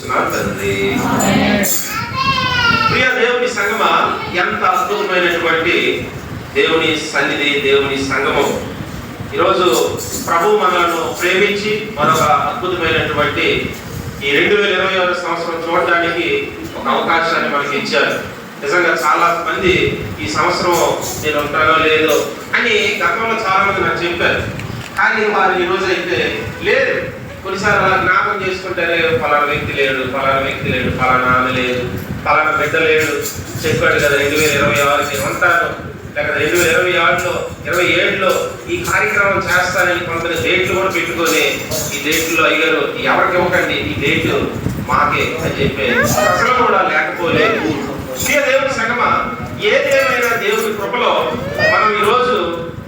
తండ్రి. ప్రియ దేవుని సంగమా, ఎంత అద్భుతమైనటువంటి దేవుని సన్నిధి, దేవుని సంగమం. ఈరోజు ప్రభు మనలను ప్రేమించి మరొక అద్భుతమైనటువంటి ఈ 2026 సంవత్సరం చూడడానికి ఒక అవకాశాన్ని మనకి ఇచ్చారు. నిజంగా చాలా మంది ఈ సంవత్సరం నేను ఉంటానో లేదో అని గతంలో చాలా మంది నాకు చెప్పారు. కానీ వారు ఈరోజు అయితే లేదు. కొన్నిసార్లు అలా జ్ఞాపకం చేసుకుంటారే, ఫలానా వ్యక్తి లేడు, ఫలానా వ్యక్తి లేడు, ఫలానా ఆమె లేదు, ఫలానా బిడ్డ లేడు. చెప్పాడు కదా 2026 ఉంటాను, లేక 2026లో 27లో ఈ కార్యక్రమం చేస్తానని కొందరు డేట్లు కూడా పెట్టుకొని ఈ డేట్లో అయ్యారు ఎవరికి ఇవ్వకండి, ఈ డేట్ మాకే అని చెప్పి అసలు కూడా లేకపోలేదు. దేవుని సంగమా, ఏదేమైనా దేవుని కృపలో మనం ఈరోజు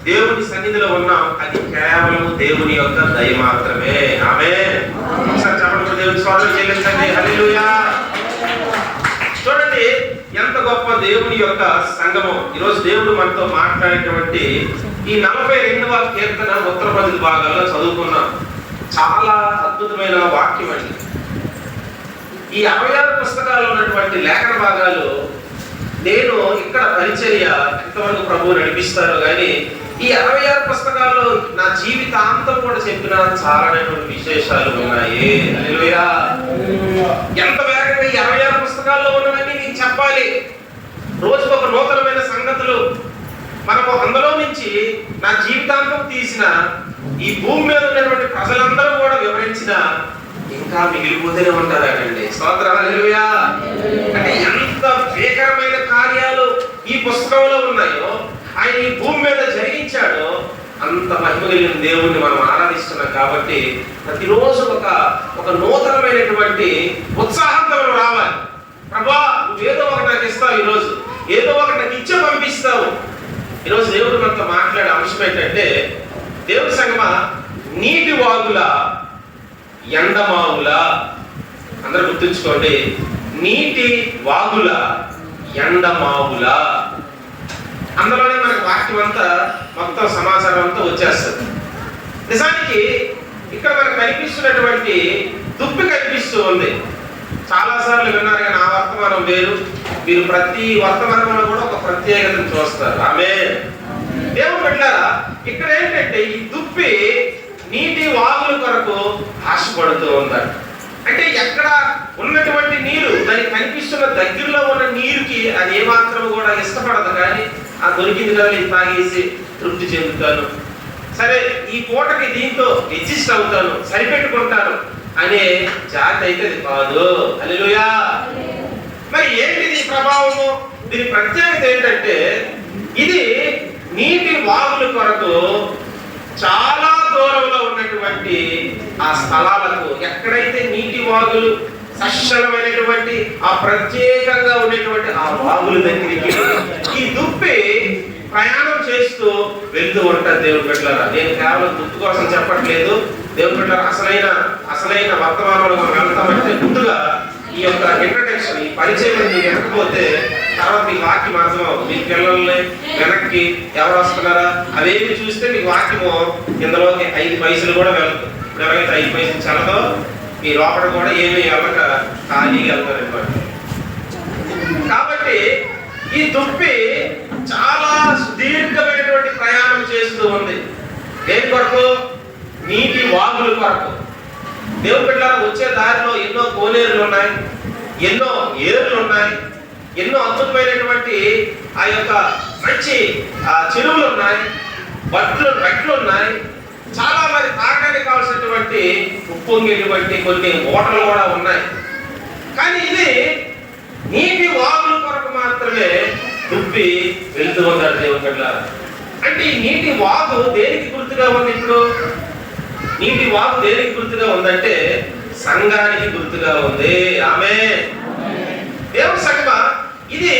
దేవుని సన్నిధిలో ఉన్నాం. అది కేవలం దేవుని యొక్క దయ మాత్రమే. ఆమేన్. ఒకసారి చెప్పండి, దేవుని స్తోత్రం చెల్లించండి. హల్లెలూయా. చూడండి ఎంత గొప్ప దేవుని యొక్క సంగమం. ఈరోజు దేవుడు మనతో మాట్లాడేటువంటి ఈ 42వ కీర్తన ఉత్తర 10 భాగాల్లో చదువుకున్నాం. చాలా అద్భుతమైన వాక్యం అండి. ఈ 66 పుస్తకాల్లో ఉన్నటువంటి లేఖన భాగాలు నేను ఇక్కడ పరిచర్య ఎంతవరకు ప్రభువు నడిపిస్తారో కానీ ఈ 66 పుస్తకాల్లో నా జీవితాంతం కూడా చెప్పిన చాలానేటువంటి విశేషాలు ఉన్నాయి. హల్లెలూయా. ఎంత వేగంగా ఈ 66 పుస్తకాల్లో ఉన్నవన్నీ నీకు చెప్పాలి. రోజుకొక నూతనమైన సంగతులు మనకు అందులో నుంచి నా జీవితాంతం తీసిన ఈ భూమి మీద ఉన్నటువంటి ప్రజలందరూ కూడా వివరించిన ఇంకా మిగిలిపోతూనే ఉంటారండి. స్తోత్రం. హల్లెలూయా. అంటే ఎంత భీకరమైన కార్యాలు ఈ పుస్తకంలో ఉన్నాయో, ఆయన ఈ భూమి మీద జరిగించాడో, అంత మహిమ కలిగిన దేవుణ్ణి మనం ఆరాధిస్తున్నాం. కాబట్టి ప్రతిరోజు ఒక నూతనమైనటువంటి ఉత్సాహంతో రావాలి. ప్రభా, నువ్వేదో ఒకటి నాకు ఇస్తావు, ఈరోజు ఏదో ఒకటి నాకు ఇచ్చే పంపిస్తావు. ఈరోజు దేవుడు మనతో మాట్లాడే అంశం ఏంటంటే, దేవుని సంగమా, నీటి వాగుల ఎండమావుల. అందరూ గుర్తుంచుకోండి, నీటి వాగుల ఎండమావుల. అందులోనే మనకు వాక్యం అంతా, మొత్తం సమాచారం అంతా వచ్చేస్తుంది. నిజానికి ఇక్కడ మనకు కనిపిస్తున్నటువంటి దుప్పి కనిపిస్తూ ఉంది. చాలాసార్లు విన్నారు కానీ ఆ వర్తమానం వేరు. మీరు ప్రతి వర్తమానంలో కూడా ఒక ప్రత్యేకతను చూస్తారు. ఆమేన్. దేవుడు బిడ్డలారా, ఇక్కడ ఏంటంటే ఈ దుప్పి నీటి వాగుల కొరకు ఆశపడుతూ ఉంటాడు. అంటే ఎక్కడ ఉన్నటువంటి నీరు, దానికి కనిపిస్తున్న దగ్గరలో ఉన్న నీరుకి అది ఏమాత్రం కూడా ఇష్టపడదు. కానీ ఆ దొరికింది కదా, నేను తాగేసి తృప్తి చెందుతాను, సరే ఈ పూటకి దీంతో అడ్జస్ట్ అవుతాను, సరిపెట్టుకుంటాను అనే జాతి అయితే అది కాదు. హల్లెలూయా. మరి ఏంటిది ప్రభావము? దీని ప్రత్యేకత ఏంటంటే, ఇది నీటి వాగుల కొరకు చాలా దూరంలో ఉన్నటువంటి ఆ స్థలాలకు, ఎక్కడైతే నీటి వాగులు సశలమైనటువంటి ఆ ప్రత్యేకంగా ఉండేటువంటి ఆ వాగుల దగ్గరికి ఈ దుప్పి ప్రయాణం చేస్తూ వెళ్తూ ఉంటారు. దేవుని బిడ్డలారా, నేను కేవలం దుప్పు కోసం చెప్పట్లేదు. దేవుని బిడ్డలారా, అసలైన వర్తమానంలో మనం వెళ్తామంటే ముందుగా ఈ యొక్క ఇంట్రడక్షన్, ఈ పరిచయం మీరు వెనకపోతే తర్వాత మీకు వాక్యం అర్థమవు. మీ పిల్లల్ని వెనక్కి ఎవరు వస్తున్నారా అవేమి చూస్తే మీకు వాక్యము ఇందులోకి 5 పైసలు కూడా వెళ్తుంది. ఇప్పుడు ఎవరైతే 5 పైసలు చల్లదో మీ లోపల కూడా ఏమి వెళ్ళక ఖాళీగా వెళ్తారు. కాబట్టి ఈ దుప్పి చాలా సుదీర్ఘమైనటువంటి ప్రయాణం చేస్తూ ఉంది. దేని కొరకు? నీటి వాగుల కొరకు. దేవుని బిడ్డలారా, వచ్చే దారిలో ఎన్నో కోనేరులు ఉన్నాయి, ఎన్నో ఏరులు ఉన్నాయి, ఎన్నో అద్భుతమైనటువంటి ఆ యొక్క మంచి చెరువులు ఉన్నాయి, బట్లు ఉన్నాయి, చాలా మంది తాగడానికి కావాల్సినటువంటి ఉప్పొంగేటువంటి కొన్ని ఓటలు కూడా ఉన్నాయి. కానీ ఇది నీటి వాగుల కొరకు మాత్రమే దుప్పి వెళ్తూ ఉంటాడు. దేవుని బిడ్డలారా, అంటే ఈ నీటి వాగు దేనికి గుర్తుగా ఉంది? ఇప్పుడు నీటి వాగు దేనికి గుర్తుగా ఉందంటే సంఘానికి గుర్తుగా ఉంది. ఆమేన్. దేవుని సంగమా, ఇది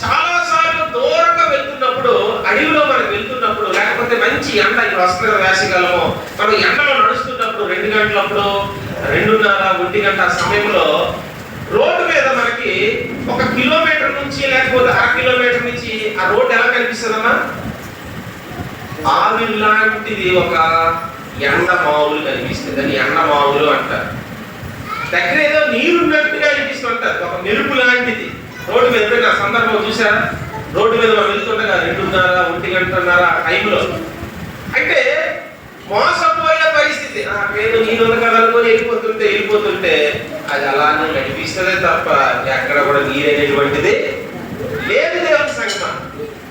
చాలాసార్లు దూరంగా వెళ్తున్నప్పుడు, అడవిలో మనం వెళ్తున్నప్పుడు, లేకపోతే మంచి ఎండ, ఇక్కడ వస్తున్న వేసవికాలము మనం ఎండలో నడుస్తున్నప్పుడు 2 గంటలప్పుడు, 2:30, 1 గంట సమయంలో రోడ్డు మీద మనకి 1 కిలోమీటర్ నుంచి లేకపోతే 1/2 కిలోమీటర్ నుంచి ఆ రోడ్డు ఎలా కనిపిస్తుందమ్మా? ఆవిరి లాంటిది ఒక ఎండ మావులు కనిపిస్తుంది. దాన్ని ఎండ మావులు అంటారు. దగ్గర ఏదో నీరు ఉన్నట్టుగా అనిపిస్తుంటది, ఒక మెరుపు లాంటిది. రోడ్డు మీద నా సందర్భం చూసారా, రోడ్డు మీద మనం వెళ్తుండగా 2:30, 1 గంటన్నర టైంలో అంటే మోసపోయే పరిస్థితి. ఏదో నీరు ఉంది కదా అనుకొని వెళ్ళిపోతుంటే అది అలానే నడిపిస్తుందే తప్ప ఎక్కడ కూడా నీరు అనేటువంటిది లేదు. దేవుని సంగమా,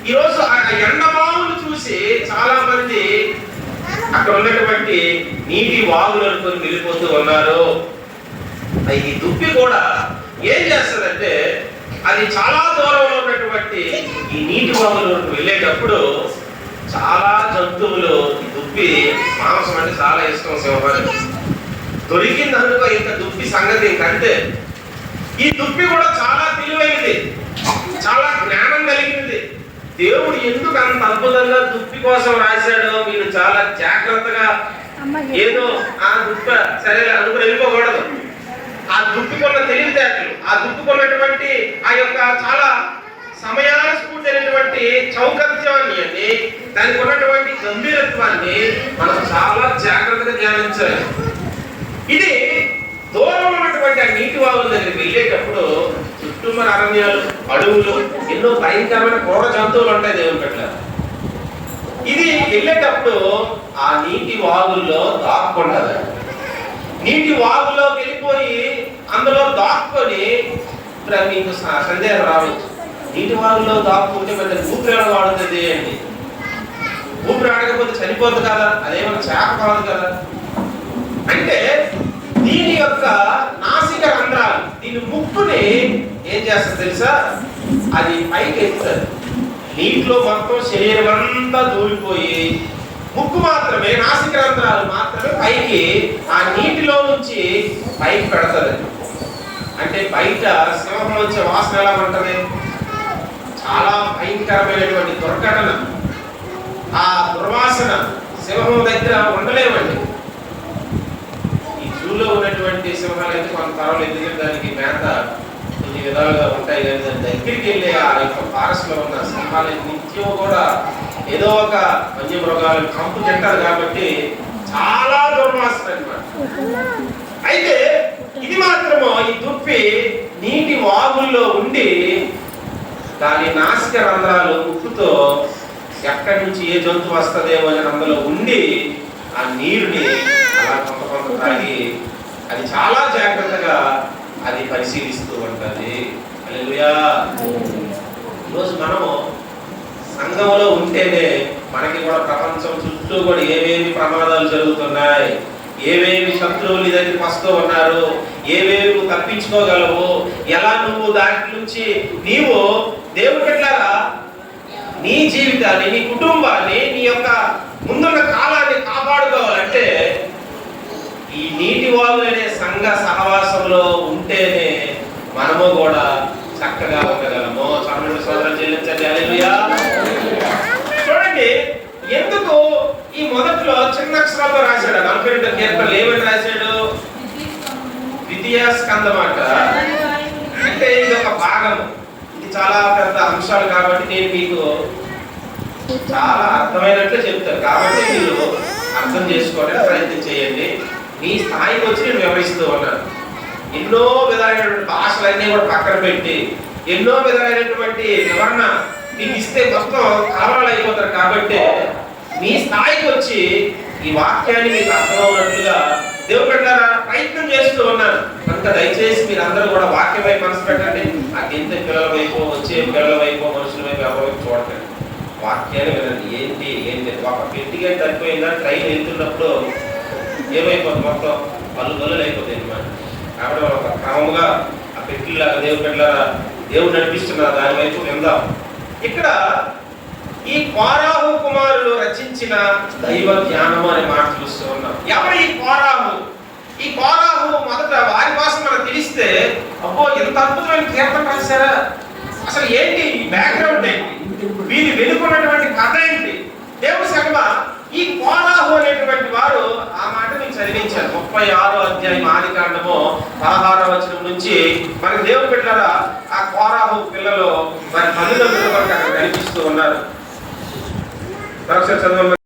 ఈరోజు ఆ ఎండమావులు చూసి చాలా మంది అక్కడ ఉన్నటువంటి నీటి వాగులు అనుకొని వెళ్ళిపోతూ ఉన్నారు. ఈ దుప్పి కూడా ఏం చేస్తుందంటే అది చాలా దూరంలో ఉన్నటువంటి ఈ నీటి వాగులకు వెళ్ళేటప్పుడు చాలా జంతువులు ఈ దుప్పి మాంసం అంటే చాలా ఇష్టం సింహానికి. దొరికింది అనుకో ఇంకా దుప్పి సంగతి ఇంకంతే. ఈ దుప్పి కూడా చాలా తెలివైనది, చాలా జ్ఞానం కలిగినది. దేవుడు ఎందుకు అంత అద్భుతంగా దుప్పి కోసం రాశాడో మీరు చాలా జాగ్రత్తగా ఏదో ఆ దుప్ప సరే అనుకుని వెళ్ళిపోకూడదు. ఆ దుప్పుకున్న తెలివితేటలు, ఆ దుప్పుకున్నటువంటి ఆ యొక్క చాలా సమయానుస్ఫూర్తైనటువంటి చౌకత్యాన్ని అని దానికి ఉన్నటువంటి గంభీరత్వాన్ని మనం చాలా జాగ్రత్తగా ధ్యానించాలి. ఇది దూరం ఉన్నటువంటి ఆ నీటి వాగుల దగ్గరికి వెళ్ళేటప్పుడు చుట్టూ మన అరణ్యాలు, అడవులు, ఎన్నో భయంకరమైన క్రూర జంతువులు ఉంటాయి దేవుని పట్ల. ఇది వెళ్ళేటప్పుడు ఆ నీటి వాగుల్లో దాక్కుంటది. నీటి వాగులోకి వెళ్ళిపోయి అందులో దాక్కొని మీకు సందేహం రావచ్చు, నీటి వాగుల్లో దాక్కుంటే మరి ఊపిరి వాడుతుంది అండి. ఊపిరి ఆడకపోతే చనిపోతుంది కదా, అదేమన్నా చేప కాదు కదా. అంటే దీని యొక్క నాసిక రంధ్రాలు, దీని ముక్కుని ఏం చేస్తుంది తెలుసా, అది పైకి ఎత్తుతుంది. నీటిలో మొత్తం శరీరం అంతా దూరిపోయి ముక్కు మాత్రమే, నాసిక రంధ్రాలు మాత్రమే పైకి ఆ నీటిలో నుంచి పైకి పెడతారు. అంటే బయట సింహం వచ్చే వాసన ఎలా ఉంటది, చాలా భయంకరమైనటువంటి దుర్ఘటన. ఆ దుర్వాసన సింహం దగ్గర ఉండలేమండి. ఈ జూలో ఉన్నటువంటి సింహాలు అయితే కొంత పర్వాలేదు, ఎందుకంటే దానికి మేత కొన్ని విధాలుగా ఉంటాయి. కానీ దాని దగ్గరికి వెళ్ళి ఆ యొక్క ఫారెస్ట్ లో ఉన్న సింహాలు నిత్యం కూడా ఏదో ఒక వన్యమృగాలను కంపు తింటారు కాబట్టి చాలా దుర్వాసన అన్నమాట. అయితే ఇది మాత్రమో ఈ దుప్పి నీటి వాగుల్లో ఉండి దాని నాసిక రంధ్రాలు ముక్కుతో ఎక్కడి నుంచి ఏ జంతువు వస్తుందేమో అని అందులో ఉండి ఆ నీరుని అలా కొంత తాగి అది చాలా జాగ్రత్తగా అది పరిశీలిస్తూ ఉంటుంది. హల్లెలూయా. ఈరోజు మనము సంఘంలో ఉంటేనే మనకి కూడా ప్రపంచం చుట్టూ కూడా ఏమేమి ప్రమాదాలు జరుగుతున్నాయి, ఏమేమి శత్రువులు నీ దగ్గరికి వస్తూ ఉన్నారు, ఏమేమి నువ్వు తప్పించుకోగలవు, ఎలా నువ్వు దాని నుంచి నీవు దేవుడి బిడ్డలారా నీ జీవితాన్ని, నీ కుటుంబాన్ని, నీ యొక్క ముందున్న కాలాన్ని కాపాడుకోవాలంటే ఈ నీటి వాగు అనే సంఘ సహవాసంలో ఉంటేనే మనము కూడా చక్కగా ఉండగలము. చక్కటి సోదరులు చెల్లించండి. హల్లెలూయా. చూడండి ఎందుకు ఈ మొదట్లో చిన్న అక్షరాలతో రాశాడు. 42 కీర్తనలు ఏమని రాశాడు, ద్వితీయ స్కందమాట. అంటే ఇది ఒక భాగం, ఇది చాలా పెద్ద అంశాలు కాబట్టి నేను మీకు చాలా అర్థమైనట్లు చెప్తాను. కాబట్టి మీరు అర్థం చేసుకోవడానికి ప్రయత్నం చేయండి. మీ స్థాయికి వచ్చి నేను వివరిస్తూ ఉన్నాను. ఎన్నో విధాలైనటువంటి భాషలన్నీ కూడా పక్కన పెట్టి ఎన్నో విధాలైనటువంటి వివరణ మీకు ఇస్తే మొత్తం కలవరాలు అయిపోతారు. కాబట్టి మీ స్థాయికి వచ్చి ఈ వాక్యాన్ని మీకు అర్థమవునట్లుగా దేవుడు పెట్టారా ప్రయత్నం చేస్తూ ఉన్నాను. కనుక దయచేసి మీరు అందరూ కూడా వాక్యం వైపు మనసు పెట్టండి. ఆ కింద పిల్లల వైపు, వచ్చే పిల్లల వైపు, మనుషుల వైపు ఎవరి చూడకండి. వాక్యాన్ని వినండి. ఏంటి ఒక పెట్టిగా సరిపోయిందా, ట్రైన్ వెళ్తున్నప్పుడు ఏమైపోతుంది, మొత్తం పళ్ళు అయిపోతాయి అన్నమాట. కాబట్టి ఒక క్రమంగా ఆ పెట్టిలాగా దేవుడు పెట్టారా దేవుడు నడిపిస్తున్నారు, దాని వైపు విందాం. ఇక్కడ ఈ కోరాహు కుమారులు రచించిన దైవ జ్ఞానము అనే మాట చూస్తూ ఉన్నాం. ఎవరు ఈ కోరాహు? ఈ కోరాహు మొదట వారి కోసం మనకు తెలిస్తే అబ్బో ఎంత అద్భుతమైన కీర్తన రాశారా, అసలు ఏంటి బ్యాక్గ్రౌండ్ ఏంటి, వీరి వెనుకున్నటువంటి కథ ఏంటి? దేవుడి సంగమా, ఈ కోరాహు అనేటువంటి వారు ఆ మాట నేను చదివించాను. 36వ అధ్యాయం ఆదికాండము 16వ వచనం నుంచి మనకి దేవుడు పెట్టారా ఆ కోరాహు పిల్లలు వారి తల్లిదండ్రులు మనకు అక్కడ కనిపిస్తూ ఉన్నారు. చదవండి.